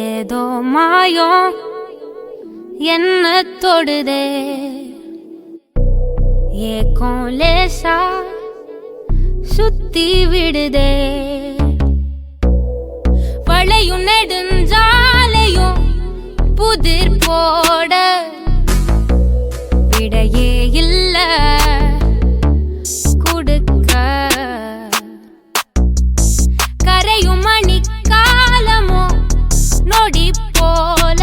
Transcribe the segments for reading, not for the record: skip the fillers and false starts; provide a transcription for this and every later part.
ஏதோ மாயம் என்ன தொடுதே, ஏக்கம் லேசா சுத்தி விடுதே, வளையும் நெடுஞ்ச நொடி போல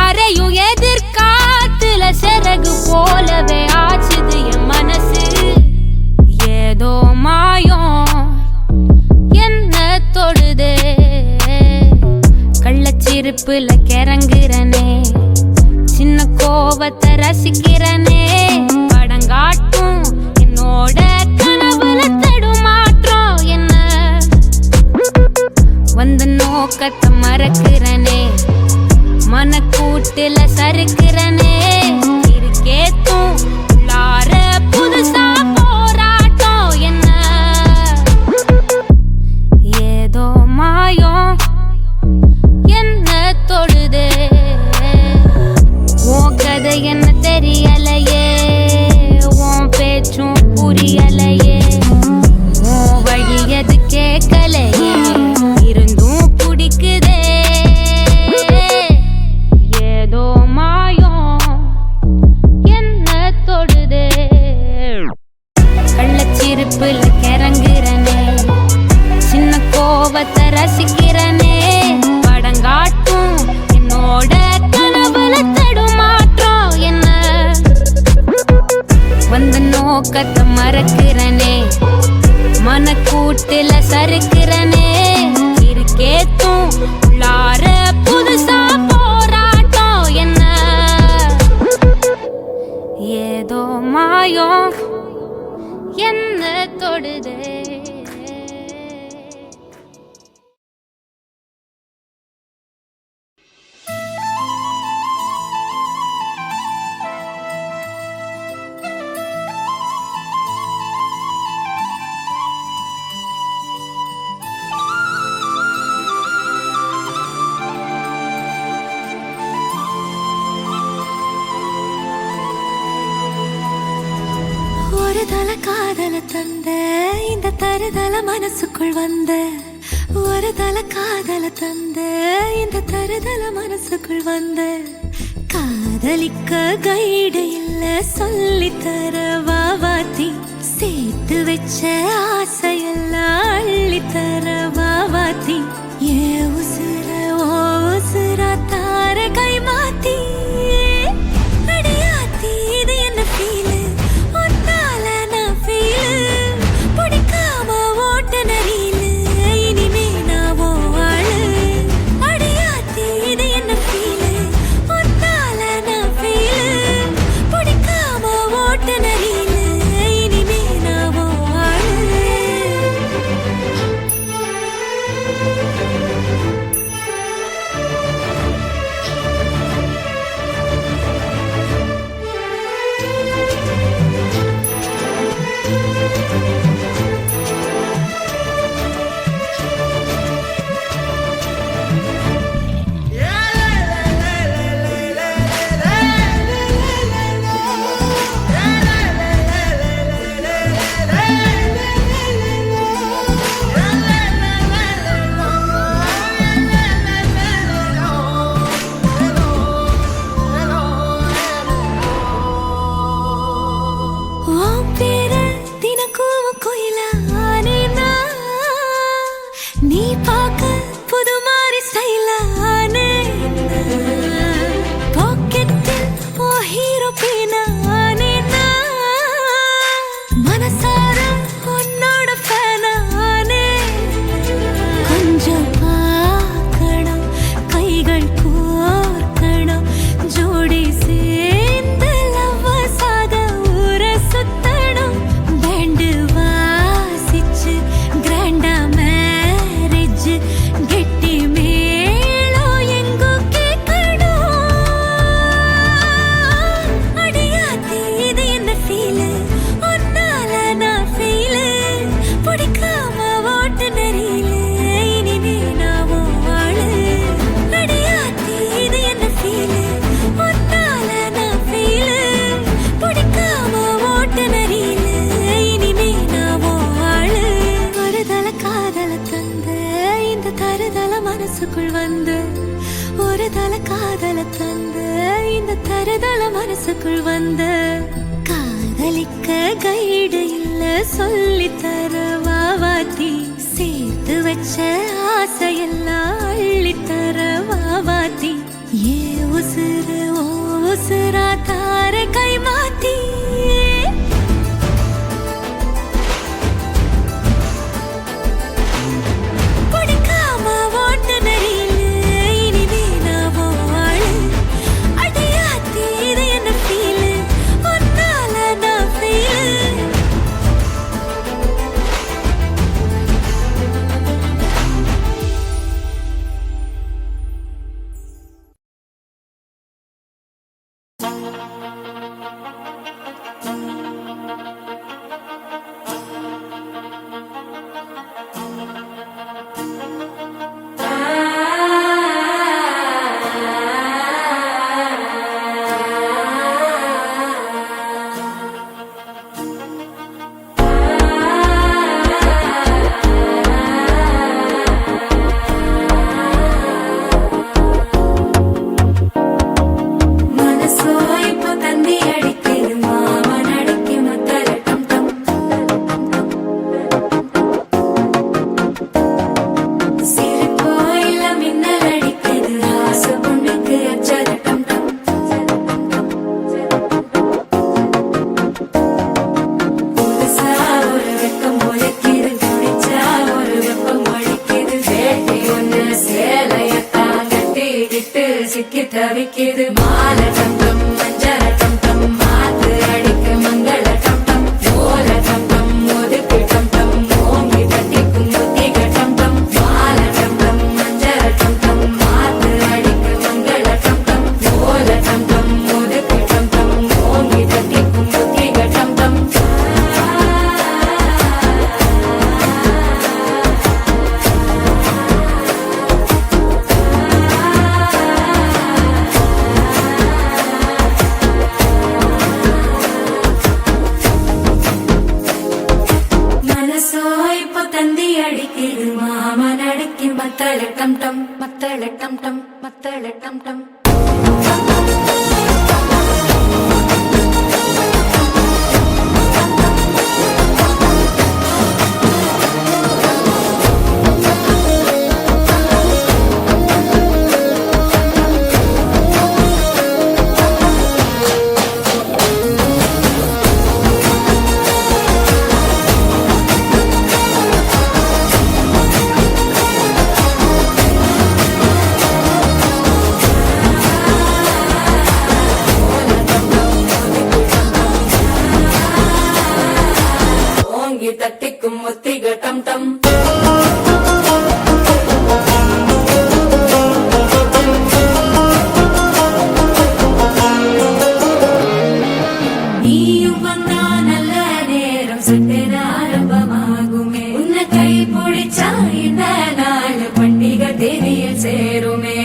அரையும் எதிர்காத்துல சிறகு போலவே ஆச்சுது என் மனசு. ஏதோ மாயம் என்ன தொடுதே, கள்ளச்சிருப்புல கிறங்குறனே, சின்ன கோவத்தை ரசிக்கிறனே, படங்காட்டும் என்னோட கனவுல தடுமாற்றம் என்ன, வந்த நோக்கத்தை மறக்கிறனே, மனக்கூட்டுல சறுக்கிறனே, இருக்கேத்தும் உள்ளார புதுசா போராட்டம் என்ன. ஏதோ மாயம் என்ன தொடுதே, உன் கதை என்ன தெரியலையே, உன் பேச்சும் புரியலையே, உன் வழி எது கேட்கலையே, இருந்தும் பிடிக்குதே. ஏதோ மாயம் என்ன தொடுதே, கள்ளச்சிருப்புல கிறங்குறனே, சின்ன கோவத்தை ரசிக்கிறனே, படங்காட்டும் என்னோட கனவுல தடுமாற்றம் என்ன, வந்த நோக்கத்தை மறக்கிறனே, மனக்கூட்டுல சறுக்கிறனே, இருக்கேத்தும் உள்ளார புதுசா போராட்டம் என்ன. ஏதோ மாயம் என்ன தொடுதே. ஒரு தல காதல தந்த இந்த தருதல மனசுக்குள் வந்த, ஒரு தல காதல தந்த இந்த தருதல மனசுக்குள் வந்த, காதலிக்க கைடு இல்ல சொல்லித்தர வாவாத்தி, சேர்த்து வச்ச ஆசையெல்லாம் அள்ளித்தர வாவாத்தி, ஏ உசுர ஓ உசுரா தார கை மாத்தி, அடியாத்தி இது என்ன ஃபீலு, நீ பார்க்க புது மாதிரி ஸ்டைலானே, பாக்கெட்டில் ஓ ஹீரோ பீனானே, மனசார உன்னோட ஃபேனானே, கொஞ்சம் பார்க்கணும் கைகள் கோர்க்கணும், ஜோடி சேர்ந்து லவ்வசாத ஊர சுத்தணும், பேண்டு வாசிச்சு கிராண்டா கெட்டி மேளம் எங்கோ கேட்கணும், அடியாத்தி இது என்ன ஃபீலு, ஒன்னால நான் ஃபீலு, பிடிக்காம ஓட்டு நெறியில இனிமே நான் வாழு, அடியாத்தி இது என்ன ஃபீலு, ஒன்னால நான் ஃபீலு, பிடிக்காம ஓட்டு நெறியில இனிமே நான் வாழு, ஒரு தல காதல தந்த இந்த தருதல மனசுக்குள் வந்து, ஒரு தல காதல தந்த இந்த தருதல மனசுக்குள் வந்து, காதலிக்க கைடு இல்ல சொல்லித்தர வாவாத்தி, சேர்த்து வச்ச ஆசையெல்லாம் உசுறு ஓ உசுரா தார கை மாத்தி பிடிக்காம ஓட்டு நரியில இனிமே நாமோ ஆளு அடியாத்தி இது என்ன ஃபீல் ஒன்னால நான் ஃபீல் மனசோ இப்போ தந்தி அடிக்குது மாமன் அடிக்கு மத்தல டம் டம் சிரிப்போ இல்ல மின்னல் அடிக்குது ஆசை பொண்ணுக்கு அச்சல டம் டம் புதுசா ஒரு வெக்கம் முளைக்குது குடிச்சா ஒரு வெப்பம் அடிக்குது வேட்டி ஒண்ணு சேலையத்தான் கட்டிக்கிட்டு சிக்கி தவிக்குது மாலை டம் டம் மஞ்சள் டம் டம் மாத்து அடிக்க மங்கள டம் டம் ஓல டம் டம் ஒதுக்கு டம் டம் ஓங்கி தட்டிக்கும் முத்திக டம் டம் மாலை டம் டம் மஞ்சள் டம் டம் மாத்து அடிக்க மங்கள டம் டம் ஓல டம் டம் ஒதுக்கு டம் டம் ஓங்கி தட்டிக்கும் முத்திக டம் டம் மனசோ இப்போ தந்தி அடிக்குது மாமன் அடிக்கு மத்தள டம் டம் மத்தள டம் டம் மத்தள டம் டம் ஓங்கி தட்டிக்கும் முத்திக டம் டம் நீயும் வந்தா நல்ல நேரம் சட்டென ஆரம்பமாகுமே உன்னை கை பிடிச்சா இந்த நாள் பண்டிகை தேதியில் சேருமே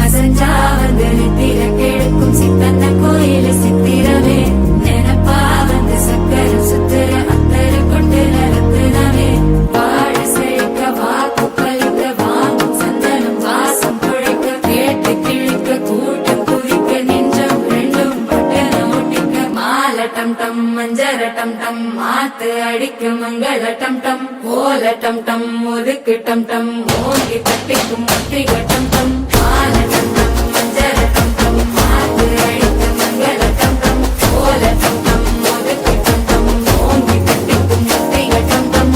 அசஞ்சா வந்து நித்திர கெடுக்கும் சித்தன்ன கோயில சித்திரமே நினப்பா வந்து சக்கர சுத்துற அத்தர கொண்டு நடத்துனவே வாழ செழிக்க வாக்கு பலிக்க வாங்கும் சந்தனம் வாசம் குழைக்க கேட்டு கிழிக்க கூட்டம் குதிக்க நெஞ்சம் ரெண்டும் பட்டன ஒட்டிக்க மாலை டம் டம் மஞ்சர டம் டம் மாத்து அடிக்க மங்கள டம் டம் ஓல டம் டம் ஒதுக்கு டம் டம் ஓங்கி தட்டிக்கும் முத்திக டம் டம் மாலை டம் டம் மஞ்சர டம் டம் மாத்து அடிக்க மங்கள டம் டம் ஓல டம் டம் ஒதுக்கு டம் டம் ஓங்கி தட்டிக்கும் முத்திக டம் டம்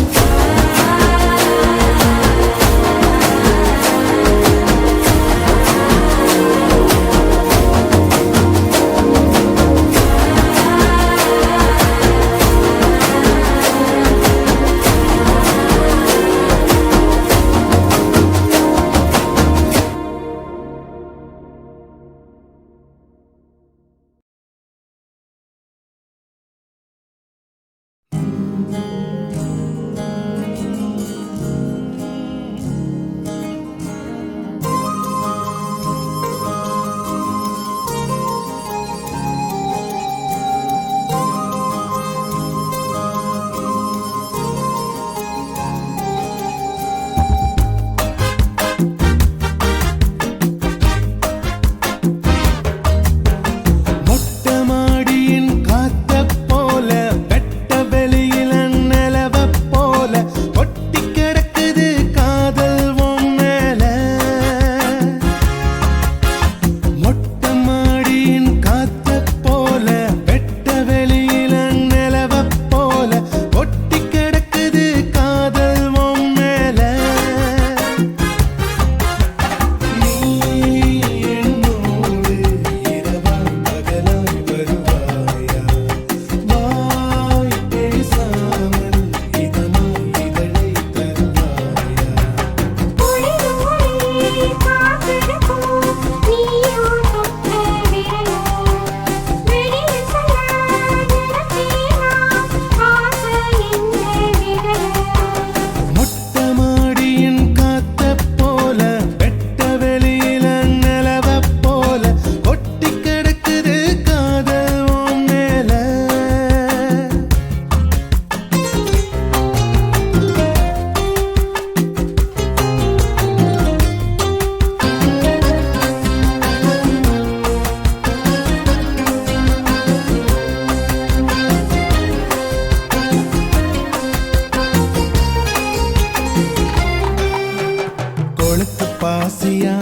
கொளுத்து பாசியா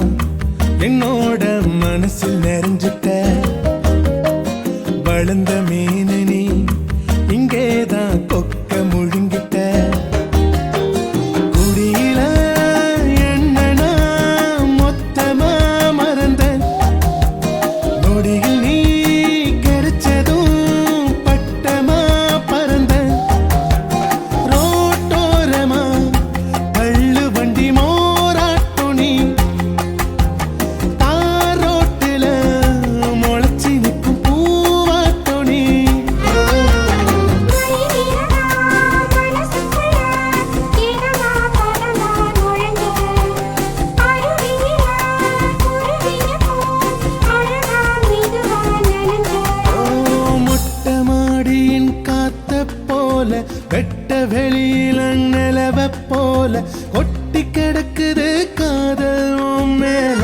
என்னோட மனசில் நிறைஞ்சிட்ட வளர்ந்த மீனு நீ இங்கேதான் கொக்க முழுங்கிட்ட குடியில என்னன்னா மொத்தமா மறந்த நொடியில் நீ கிடைச்சதும் பட்டமா பறந்த ரோட்டோரமா தள்ளு வண்டி மோராட்டும் நீ தாரோட்டுல முளைச்சி நிற்கும் பூவாட்டும் நீ மொட்டை மாடியின் காத்த போல வெட்ட வெளியில நிலவ போல கொட்டி கிடக்குது காதல் உன் மேல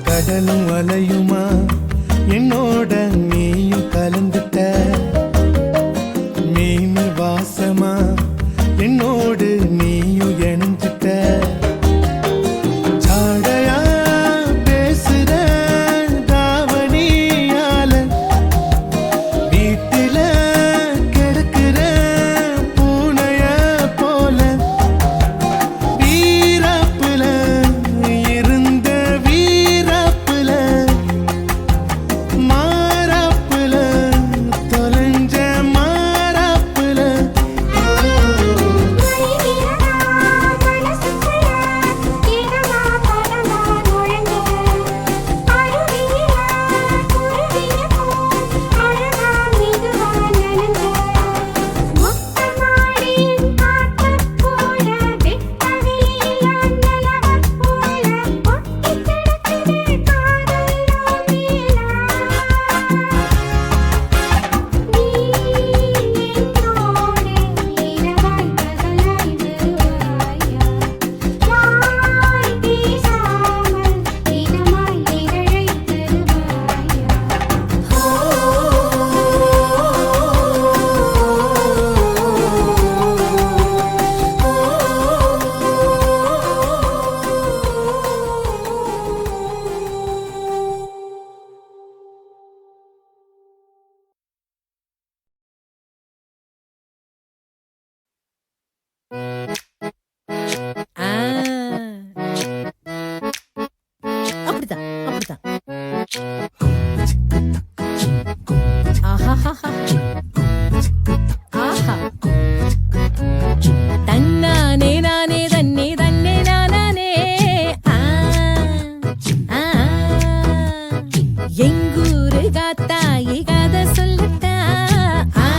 கடலும் அலையுமா என்னோட நீயும் கலந்துட்ட மீன் வாசமா என்னோடு நீயும் இணைஞ்சிட்ட ஜாடையா பேசுற தாவணியால வீட்டில கிடக்குற பூனைய போல வீராப்புல இருந்த வீராப்புல மாறாப்புல தொலைஞ்ச மாறாப்புல அப்படிதான் அப்படிதான். ஆஹாஹாஹா. ஆஹா. தன்னானே நானே தன்னே தன்னே நானே. ஆ, ஆ, எங்கூரு காத்தாயி கதை சொல்லட்டா. ஆ,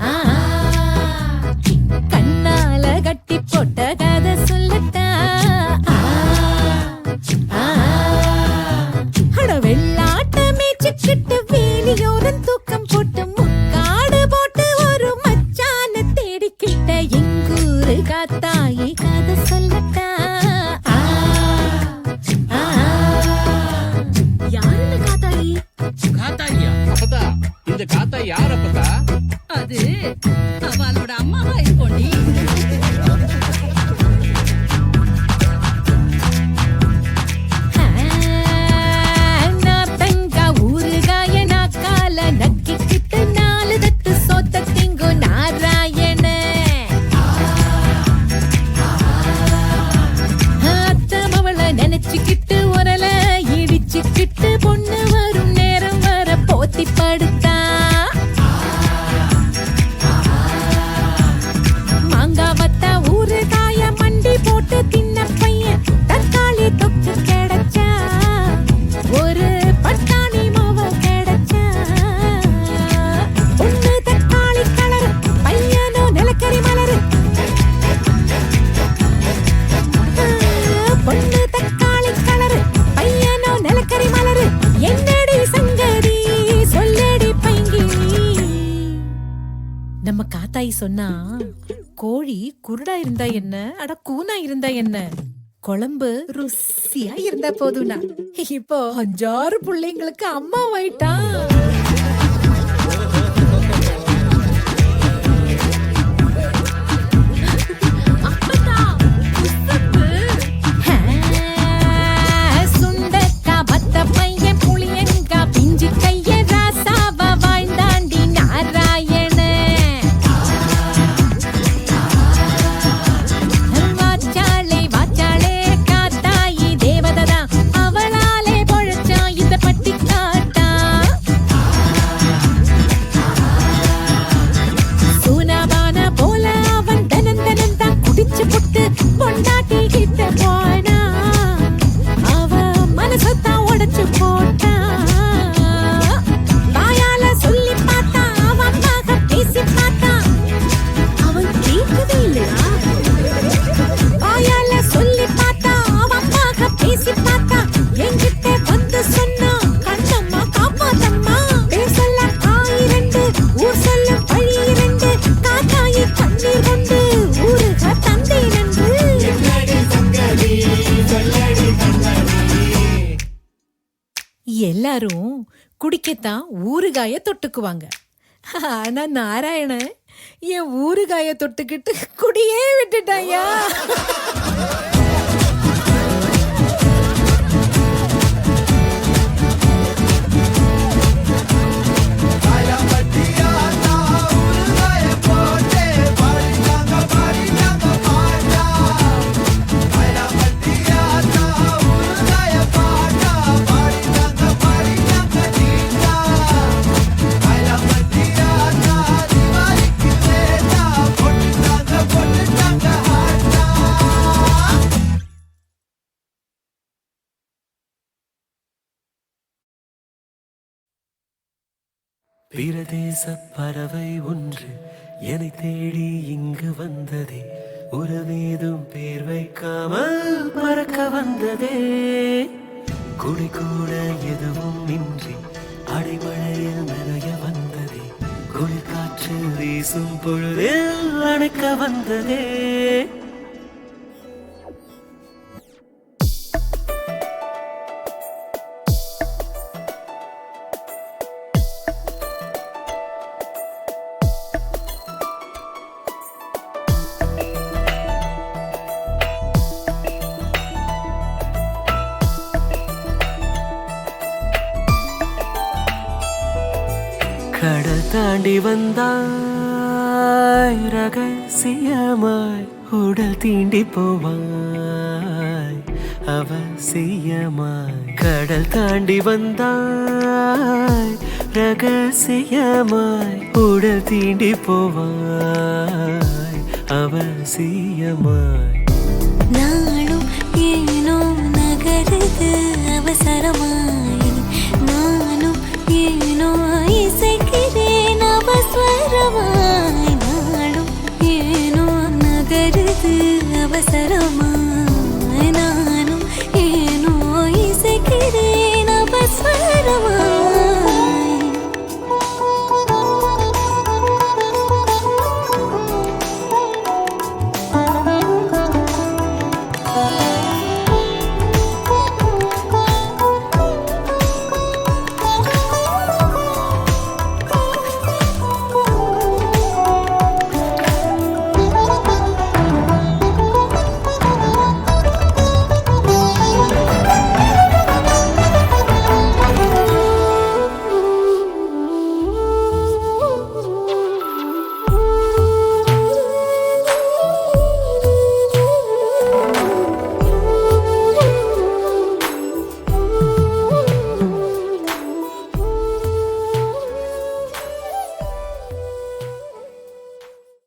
ஆ, கண்ணால கட்டி போட்ட கதை சொல்லட்டா. அட வெள்ளாட்ட மேய்ச்சிக்கிட்டு வேலியோரம் தூக்கம் போட்டு முக்காடு போட்டு ஒரு மச்சான தேடிக்கிட்ட எங்கூரு காத்தாயி கதை சொல்லட்டா. யாருன்னு காத்தாயி? காத்தாயா அப்பதா இந்த காத்தா யார் அப்பதா? அது அவளோட அம்மாவா இருக்கோண்டி. நக்கிக்கிட்டு நாலு தட்டு சோத்த திங்கு நாராயண. அத்தமவள நினைச்சுக்கிட்டு உரல இடிச்சுக்கிட்டு பொண்ணு வரும் நேரம் வர போத்தி படுத்தா. மாங்காவத்தா ஊரு காய மண்டி போட்டு தின்ன பையன் தக்காளி தொக்கு கிடைச்சா. ஒரு பட்டாணி மாவ கிடைச்சா. பொண்ணு தக்காளி கலரு பையனோ நிலக்கரி மலரு. பொண்ணு தக்காளி கலரு பையனோ நிலக்கரி மலரு. என்னடி சங்கதி சொல்லடி பைங்கி. நம்ம காத்தாயி சொன்னா கோழி குருடா இருந்தா என்ன, அட கூனா இருந்தா என்ன, குழம்பு ருசியா இருந்தா போதும்னா. இப்போ 5-6 பிள்ளைங்களுக்கு அம்மா ஆயிட்டான். எல்லாரும் குடிக்கத்தான் ஊறுகாய தொட்டுக்குவாங்க. ஆனா நாராயணன் என் ஊறுகாய தொட்டுக்கிட்டு குடியே விட்டுட்டாயா. பிரதேச பறவை ஒன்று என்னை தேடி இங்கு வந்ததே, உறவேதும் பேர் வைக்காமல் பறக்க வந்ததே. குடி கூட எதுவும் இன்றி அடைமழையில் நனைய வந்ததே, குளிர் காற்று வீசும் பொழுதில் அணைக்க வந்ததே. கடல் தாண்டி வந்தாய் ரகசியமாய், உடல் தீண்டி போவாய் அவசியமாய். கடல் தாண்டி வந்தாய் ரகசியமாய், உடல் தீண்டி போவாய் அவசியமாய்.